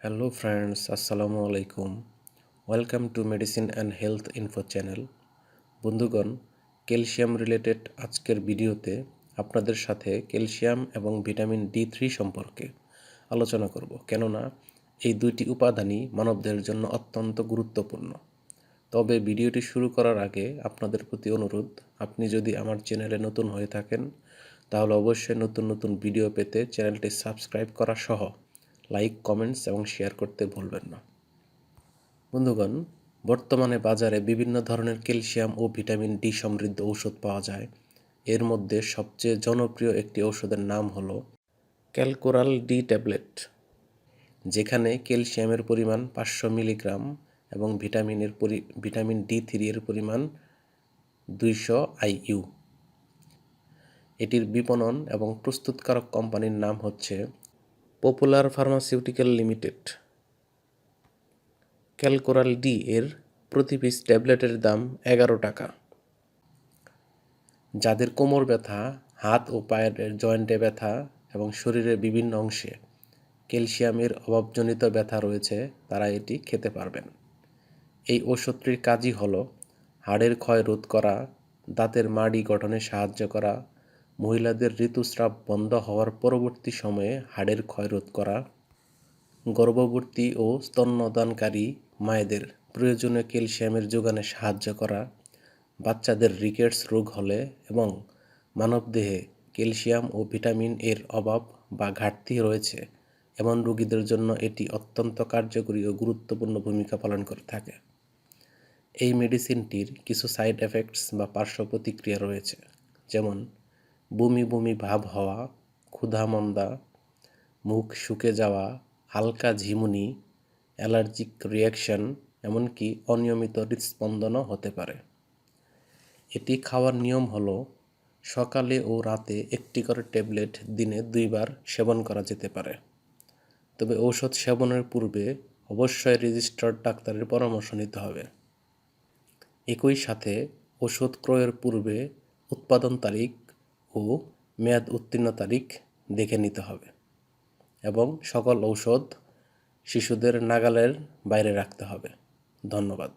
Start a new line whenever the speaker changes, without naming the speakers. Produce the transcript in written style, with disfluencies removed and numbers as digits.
Hello friends, আসসালামু আলাইকুম। Welcome to medicine and health info channel. বন্ধুগণ, ক্যালসিয়াম রিলেটেড আজকের ভিডিওতে আপনাদের সাথে ক্যালসিয়াম এবং ভিটামিন D3 সম্পর্কে আলোচনা করব, কেননা এই দুইটি উপাদানই মানবদেহের জন্য অত্যন্ত গুরুত্বপূর্ণ। তবে ভিডিওটি শুরু করার আগে আপনাদের প্রতি অনুরোধ, আপনি যদি আমার চ্যানেলে নতুন হয়ে থাকেন তাহলে অবশ্যই নতুন নতুন ভিডিও পেতে চ্যানেলটি সাবস্ক্রাইব করা সহ লাইক, কমেন্টস এবং শেয়ার করতে ভুলবেন না। বন্ধুগণ, বর্তমানে বাজারে বিভিন্ন ধরনের ক্যালসিয়াম ও ভিটামিন ডি সমৃদ্ধ ঔষধ পাওয়া যায়। এর মধ্যে সবচেয়ে জনপ্রিয় একটি ঔষধের নাম হলো ক্যালকোরাল ডি ট্যাবলেট, যেখানে ক্যালসিয়ামের পরিমাণ 500 মিলিগ্রাম এবং ভিটামিন D3 এর পরিমাণ 200 IU। এটির বিপণন এবং প্রস্তুতকারক কোম্পানির নাম হচ্ছে পপুলার ফার্মাসিউটিক্যাল লিমিটেড। ক্যালকোরাল ডি এর প্রতি পিস ট্যাবলেটের দাম 11 টাকা। যাদের কোমর ব্যথা, হাত ও পায়ের জয়েন্টে ব্যথা এবং শরীরের বিভিন্ন অংশে ক্যালসিয়ামের অভাবজনিত ব্যথা রয়েছে, তারা এটি খেতে পারবেন। এই ওষুধটির কাজই হলো হাড়ের ক্ষয় রোধ করা, দাঁতের মাড়ি গঠনে সাহায্য করা, মহিলাদের ঋতুস্রাব বন্ধ হওয়ার পরবর্তী সময়ে হাড়ের ক্ষয় রোধ করা, গর্ভবতী ও স্তন্যদানকারী মায়েদের প্রয়োজনীয় ক্যালসিয়ামের যোগানে সাহায্য করা, বাচ্চাদের রিকেটস রোগ হলে এবং মানবদেহে ক্যালসিয়াম ও ভিটামিন এর অভাব বা ঘাটতি রয়েছে এমন রোগীদের জন্য এটি অত্যন্ত কার্যকরী ও গুরুত্বপূর্ণ ভূমিকা পালন করে থাকে। এই মেডিসিনটির কিছু সাইড এফেক্টস বা পার্শ্ব প্রতিক্রিয়া রয়েছে, যেমন বমি বমি ভাব হওয়া, ক্ষুধামন্দা, মুখ শুকে যাওয়া, হালকা ঝিমুনি, অ্যালার্জিক রিয়াকশন, এমনকি অনিয়মিত হৃদস্পন্দনও হতে পারে। এটি খাওয়ার নিয়ম হলো সকালে ও রাতে একটি করে ট্যাবলেট দিনে 2 বার সেবন করা যেতে পারে। তবে ঔষধ সেবনের পূর্বে অবশ্যই রেজিস্টার্ড ডাক্তারের পরামর্শ নিতে হবে। একই সাথে ওষুধ ক্রয়ের পূর্বে উৎপাদন তারিখ ও মেয়াদ উত্তীর্ণ তারিখ দেখে নিতে হবে এবং সকল ঔষধ শিশুদের নাগালের বাইরে রাখতে হবে। ধন্যবাদ।